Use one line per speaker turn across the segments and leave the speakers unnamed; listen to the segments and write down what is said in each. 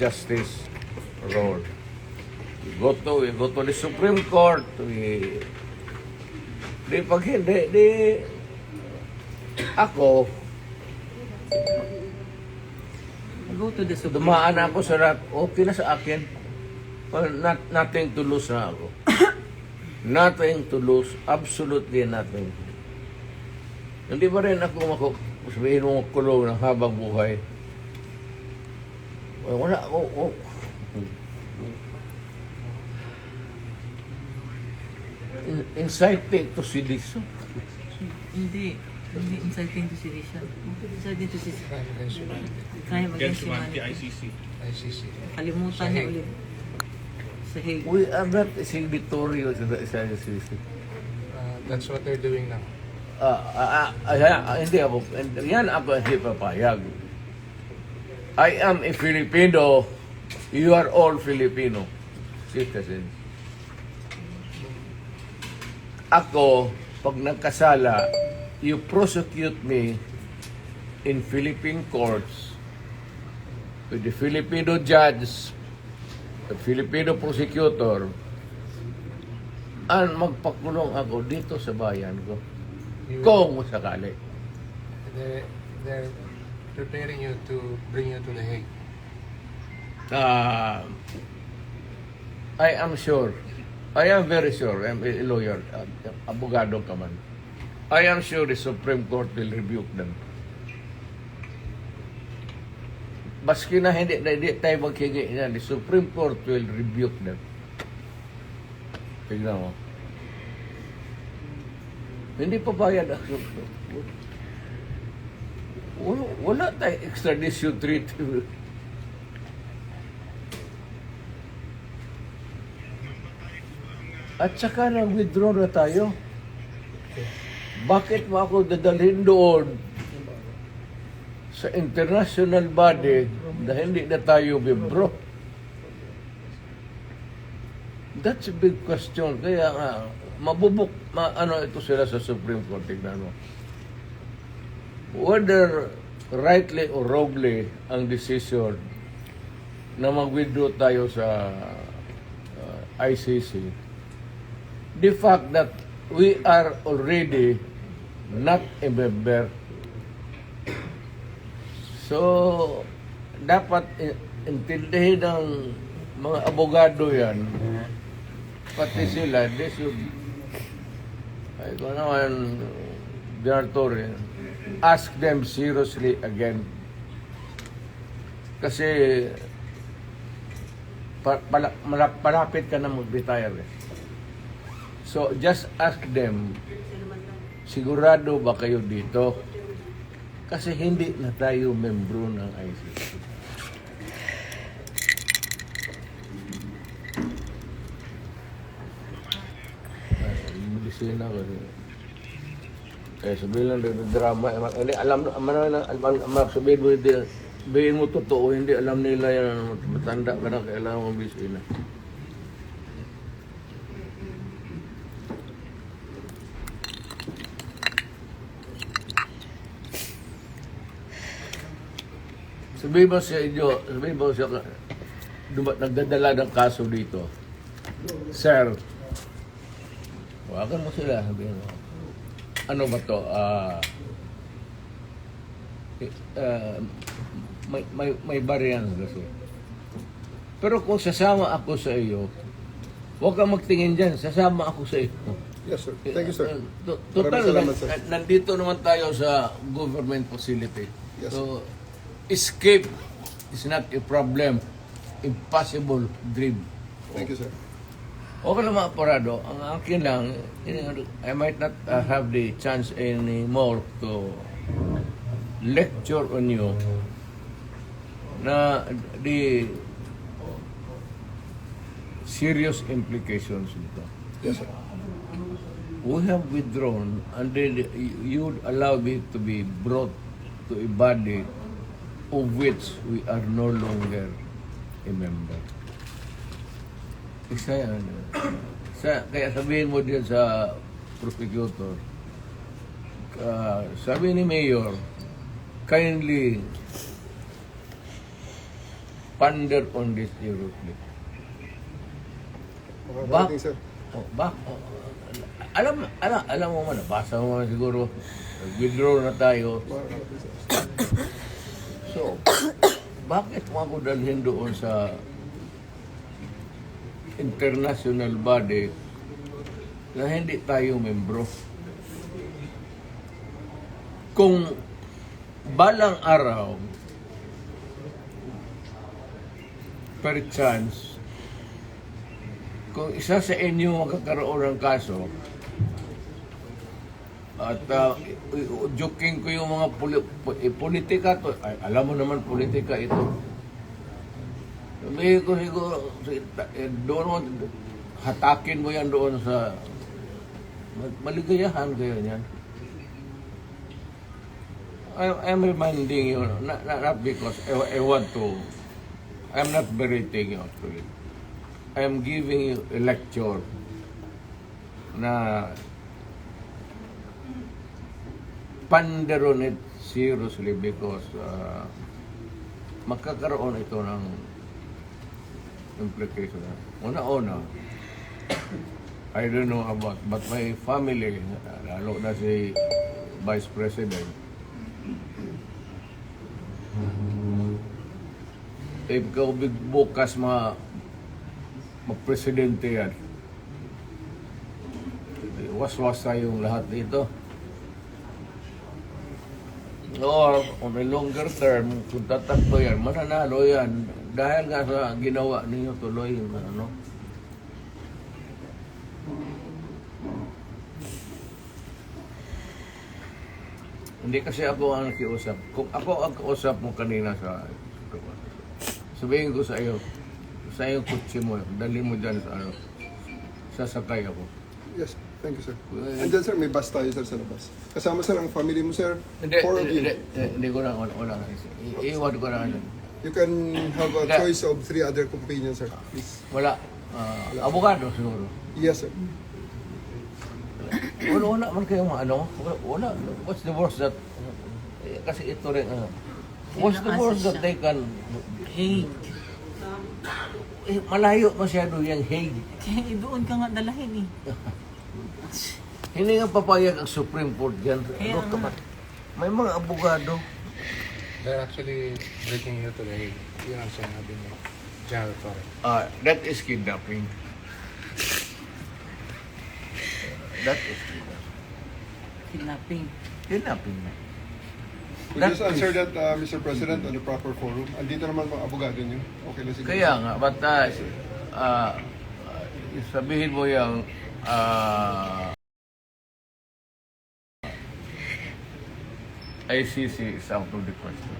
justice role. We go to the Supreme Court, pag hindi, ako,
Go to the Supreme
dumaan
Court.
ako sa okay na sa akin. Well, nothing to lose na ako. Nothing to lose. Absolutely nothing. Hindi ba rin ako sabihin mo kulong ng habang buhay? Wala ako. Inciting to sedition.
Hindi inciting to sedition. Inciting to sedition. Crime against humanity.
ICC.
Kalimutan niya ulit. Sa Hague.
We are not signatory sa ICC.
That's what they're doing now.
Hindi ako. Yan ako hindi papayag. I am a Filipino. You are all Filipino citizens. Ako, pag nagkasala, you prosecute me in Philippine courts with the Filipino judge, the Filipino prosecutor, at magpakulong ako dito sa bayan ko. Kung sakali.
They're preparing you to bring you to the Hague.
I am sure. I am very sure. I'm a lawyer. Abogado ka man. I am sure the Supreme Court will rebuke them. Baski na hindi tayo maghingi yan, the Supreme Court will rebuke them. Tignan mo. Hindi pa bayad ang Supreme Court. Wala tayo extradition treaty. At saka nag-withdraw na tayo. Bakit mo ako dadalhin doon sa international body na hindi na tayo bibro? That's a big question. Kaya nga, ano ito sila sa Supreme Court, tignan mo. Whether rightly or wrongly ang decision na mag-withdraw tayo sa ICC, the fact that we are already not a member. So, dapat intindihin ng mga abogado yan, pati sila, they should, ay ko naman, General Torre, ask them seriously again. Kasi, malapit ka na mag-retire eh. So, just ask them, sigurado ba kayo dito? Kasi hindi na tayo membro ng ICC. Medisina ko rin. Eh, sabihin lang, drama. Sabihin mo, sabihin mo totoo, hindi alam nila yan. Matanda ka na, kailangan mo medisina. Sabihin mo siya, nagdadala ng kaso dito. Sir, wagan mo sila, sabihin mo. Ano ba to? May bariyan kasi. Pero kung sasama ako sa iyo, huwag kang magtingin dyan, sasama ako sa iyo.
Yes, sir. Thank you, sir.
Total,
Maraming salamat, sir.
nandito naman tayo sa government facility.
Yes,
So, escape is not a problem. Impossible dream.
Thank you, sir.
Okay lang mga parado. Ang akin lang, I might not have the chance anymore to lecture on you na the serious implications nito.
Yes, sir.
We have withdrawn and then you would allow me to be brought to a body of which we are no longer a member. Isa yan. Kaya sabihin mo din sa prosecutor, sabi ni Mayor, kindly ponder on this seriously.
Makakarating, sir.
Alam mo man, nabasa mo man siguro, withdraw na tayo.
Makakarating, sir.
So, bakit mo ako dalhin doon sa international body na hindi tayo membro? Kung balang araw, per chance, kung isa sa inyo magkakaroon ng kaso, at joking ko yung mga politika to, ay, alam mo naman politika ito. Sabihin ko siguro, doon hatakin mo yan doon sa maligayahan kayo niyan. I'm reminding you, not because I want to, I'm not berating you actually. I'm giving you a lecture na ponder on it seriously because magkakaroon ito ng implication. Una-una, I don't know about, but my family, lalo na si Vice President, if ikaw bukas mag-presidente yan, waswas tayong lahat dito. Or on a longer term, kung tatakbo yan, mananalo yan. Dahil nga sa ginawa ninyo tuloy, ano. Hindi kasi ako ang nakiusap. Kung ako ang kausap mo kanina sabihin ko sa iyo kutsi mo, dali mo dyan sa ano, sasakay ako.
Yes, thank you, sir. And then, sir, may bus tayo, sir, sa labas. Kasama, sir, ang family mo, sir. Four of you.
Hindi ko na, wala na. Iiwan ko na.
You can have a choice of 3 other companions, sir. Please.
Wala. Abogado siguro.
Yes, sir.
Wala man kayo ano. Wala. What's the worst that, kasi ito rin, what's the worst that they can,
Hague.
malayo masyado yung Hague.
Kaya doon ka nga dalahin eh.
Hindi nga papayag ang Supreme Court dyan.
Kaya
Ano ka ba? May mga abogado.
They're actually breaking you to the Hague. Yun ang sinabi ni General Torre.
That is kidnapping. That is
Kidnapping.
kidnapping.
Would you just answer that, Mr. President, on the proper forum? Andito naman mga abogado niyo. Okay na siguro.
Kaya nga, but sabihin mo yung ICC is out of the question.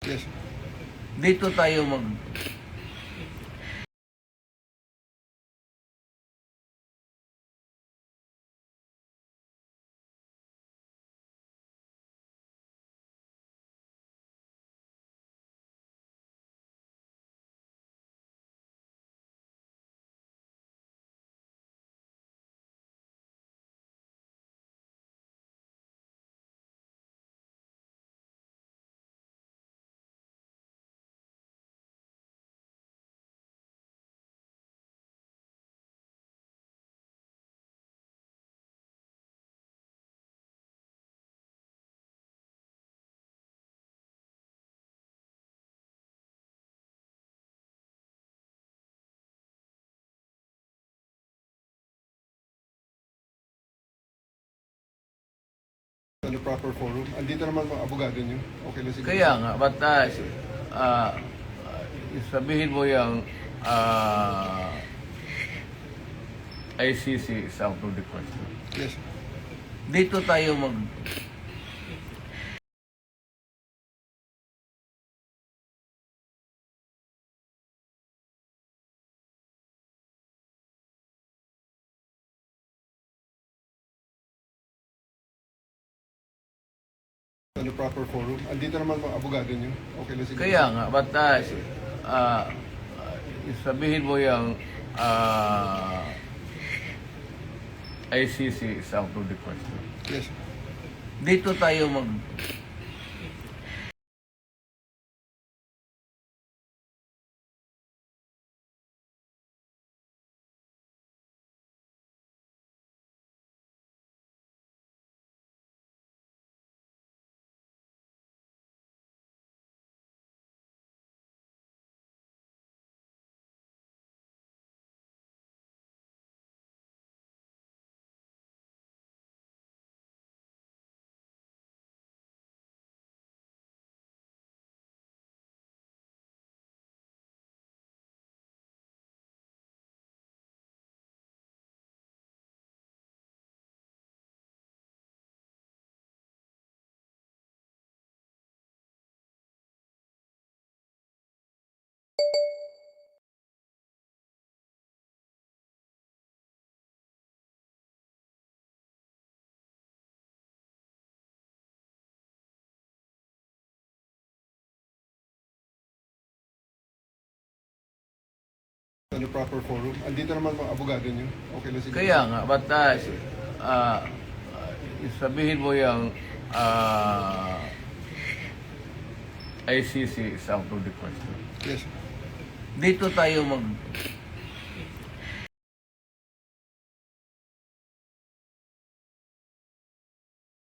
Yes.
Dito tayo mag
On the proper forum. Andito naman mga abogado niyo. Okay lang siguro.
Kaya nga, but sabihin mo yung ICC is out of the question.
Yes.
Dito tayo
On the proper forum. Andito naman mga abogado niyo. Okay lang siguro.
Kaya nga, but sabihin mo yung ICC is out of the question.
Yes.
Dito tayo
On the proper forum. Andito naman mga abogado niyo. Okay lang siguro.
Kaya nga, but sabihin mo yung ICC is out of the question.
Yes.
Dito tayo